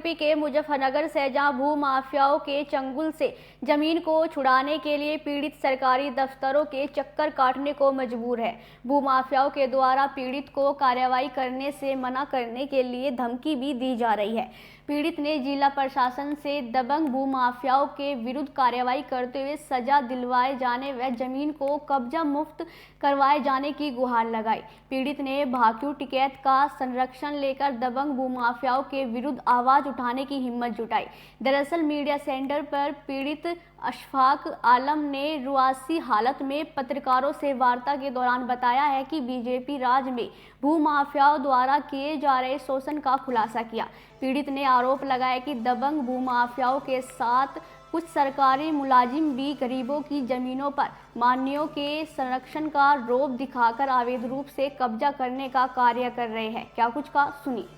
UP के मुजफ्फरनगर से जहां भू माफियाओं के चंगुल से जमीन को छुड़ाने के लिए पीड़ित सरकारी दफ्तरों के चक्कर काटने को मजबूर है। भू माफियाओं के द्वारा पीड़ित को कार्रवाई करने से मना करने के लिए धमकी भी दी जा रही है। पीड़ित ने जिला प्रशासन से दबंग भू माफियाओं के विरुद्ध कार्रवाई करते हुए सजा दिलवाए जाने व जमीन को कब्जा मुक्त करवाए जाने की गुहार लगाई। पीड़ित ने भाकियू टिकैत का संरक्षण लेकर दबंग भू माफियाओं के विरुद्ध आवाज उठाने की हिम्मत जुटाई। दरअसल मीडिया सेंटर पर पीड़ित अशफाक आलम ने रुआसी हालत में पत्रकारों से वार्ता के दौरान बताया है कि बीजेपी राज में भू माफियाओं द्वारा किए जा रहे शोषण का खुलासा किया। पीड़ित ने आरोप लगाया कि दबंग भू माफियाओं के साथ कुछ सरकारी मुलाजिम भी गरीबों की जमीनों पर मान्यों के संरक्षण का रौब दिखाकर अवैध रूप से कब्जा करने का कार्य कर रहे हैं। क्या कुछ का सुनिए।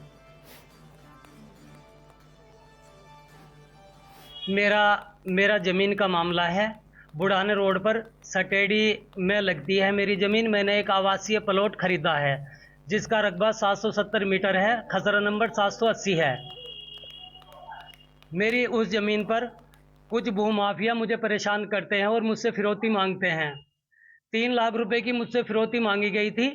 मेरा ज़मीन का मामला है। बुढ़ाने रोड पर सटेड़ी में लगती है मेरी ज़मीन। मैंने एक आवासीय प्लॉट खरीदा है जिसका रकबा 770 मीटर है, खसरा नंबर 780 है। मेरी उस ज़मीन पर कुछ भूमाफिया मुझे परेशान करते हैं और मुझसे फिरौती मांगते हैं। 3 लाख रुपए की मुझसे फिरौती मांगी गई थी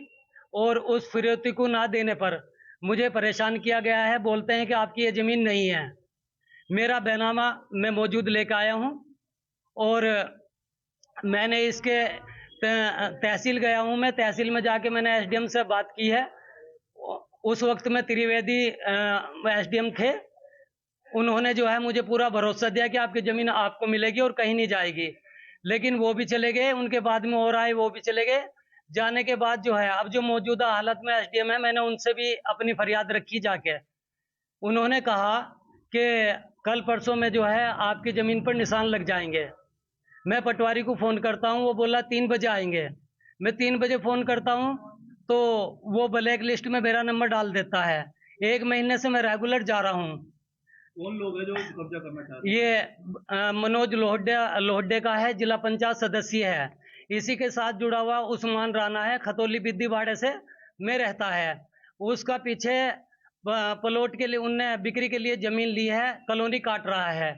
और उस फिरौती को ना देने पर मुझे परेशान किया गया है। बोलते हैं कि आपकी ये ज़मीन नहीं है। मेरा बैनामा मैं मौजूद लेकर आया हूं और मैंने इसके तहसील गया हूं। मैं तहसील में जाके मैंने एसडीएम से बात की है। उस वक्त में त्रिवेदी एसडीएम थे। उन्होंने जो है मुझे पूरा भरोसा दिया कि आपकी ज़मीन आपको मिलेगी और कहीं नहीं जाएगी, लेकिन वो भी चले गए। उनके बाद में और आए, वो भी चले गए। जाने के बाद जो है अब जो मौजूदा हालत में एसडीएम है, मैंने उनसे भी अपनी फरियाद रखी जाके। उन्होंने कहा कि कल परसों में जो है आपकी ज़मीन पर निशान लग जाएंगे। मैं पटवारी को फ़ोन करता हूँ, वो बोला 3 बजे आएंगे। मैं 3 बजे फ़ोन करता हूँ तो वो ब्लैक लिस्ट में मेरा नंबर डाल देता है। 1 महीने से मैं रेगुलर जा रहा हूँ। कौन लोग हैं जो कब्जा करना चाहते हैं? ये मनोज लोहड्डे का है, जिला पंचायत सदस्य है। इसी के साथ जुड़ा हुआ उस्मान राणा है, खतौली बिद्दीवाड़े से में रहता है। उसका पीछे प्लॉट के लिए उनने बिक्री के लिए जमीन ली है, कॉलोनी काट रहा है।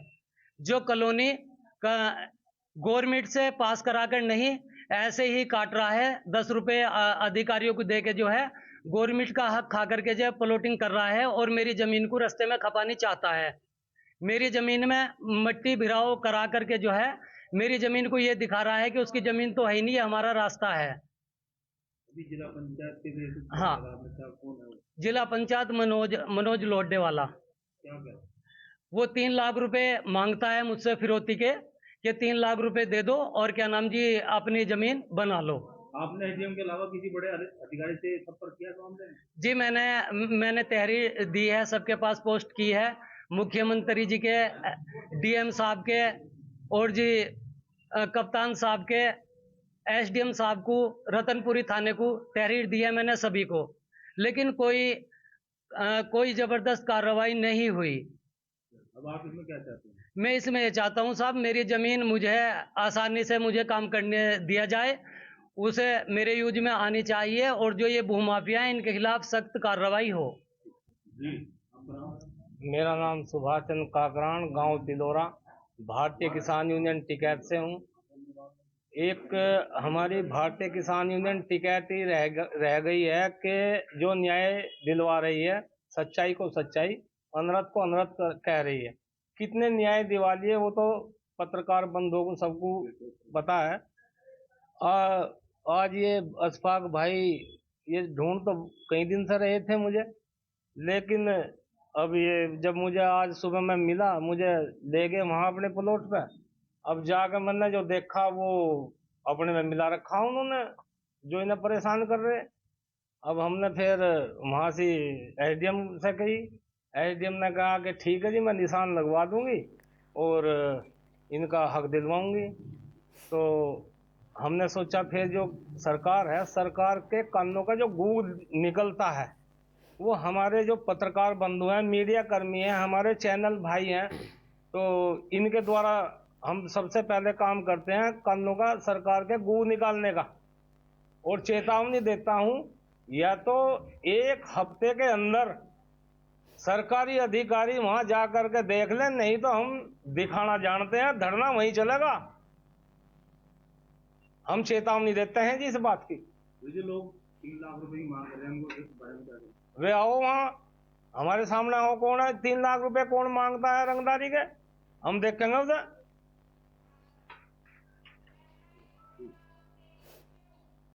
जो कॉलोनी का गवर्नमेंट से पास कराकर नहीं, ऐसे ही काट रहा है। 10 रुपए अधिकारियों को दे के जो है गवर्नमेंट का हक खा करके जो प्लॉटिंग कर रहा है और मेरी जमीन को रास्ते में खपानी चाहता है। मेरी जमीन में मट्टी भिराव करा करके जो है मेरी जमीन को ये दिखा रहा है कि उसकी जमीन तो है ही नहीं, हमारा रास्ता है। अभी जिला पंचायत के हाँ, कौन है? जिला पंचायत मनोज लोहड्डे वाला। क्या वो 3 लाख रुपए मांगता है मुझसे फिरौती के कि 3 लाख रुपए दे दो और क्या नाम जी अपनी जमीन बना लो। आपने एसडीएम के अलावा किसी बड़े अधिकारी से संपर्क किया था मामले में? जी मैंने तहरीर दी है, सबके पास पोस्ट की है। मुख्यमंत्री जी के, डीएम साहब के और जी कप्तान साहब के, एसडीएम साहब को, रतनपुरी थाने को तहरीर दी है मैंने सभी को, लेकिन कोई जबरदस्त कार्रवाई नहीं हुई। अब आप इसमें क्या चाहते हैं? मैं इसमें ये चाहता हूँ साहब, मेरी जमीन मुझे आसानी से मुझे काम करने दिया जाए, उसे मेरे यूज में आनी चाहिए और जो ये भूमाफिया है इनके खिलाफ सख्त कार्रवाई हो। जी, मेरा नाम सुभाष चंद्र काकरान, गांव तिलोरा, भारतीय किसान यूनियन टिकैत से हूं। एक हमारी भारतीय किसान यूनियन टिकैत ही रह गई है कि जो न्याय दिलवा रही है, सच्चाई को सच्चाई, अनरत को अनरत कह रही है। कितने न्याय दिवा लिए वो तो पत्रकार बंधुओं को सबको पता है। आज ये अशफाक भाई ये ढूंढ तो कई दिन से रहे थे मुझे, लेकिन अब ये जब मुझे आज सुबह में मिला, मुझे ले गए वहाँ अपने प्लॉट पे। अब जाकर मैंने जो देखा वो अपने में मिला रखा उन्होंने, जो इन्हें परेशान कर रहे। अब हमने फिर वहाँ से एसडीएम से कही, एसडीएम ने कहा कि ठीक है जी, मैं निशान लगवा दूंगी और इनका हक दिलवाऊंगी। तो हमने सोचा फिर जो सरकार है, सरकार के कानों का जो गूंज निकलता है वो हमारे जो पत्रकार बंधु हैं, मीडिया कर्मी हैं, हमारे चैनल भाई हैं, तो इनके द्वारा हम सबसे पहले काम करते हैं कानों का, सरकार के गूंज निकालने का। और चेतावनी देता हूं, या तो 1 हफ्ते के अंदर सरकारी अधिकारी वहां जा करके देख लें, नहीं तो हम दिखाना जानते हैं, धरना वहीं चलेगा। हम चेतावनी देते हैं जी इस बात की। ये जो लोग 3 लाख रुपए की मांग कर रहे हैं उनको इस बारे में क्या कहें? वे आओ वहां, हमारे सामने आओ, कौन है 3 लाख रुपए कौन मांगता है रंगदारी के, हम देखेंगे उसे।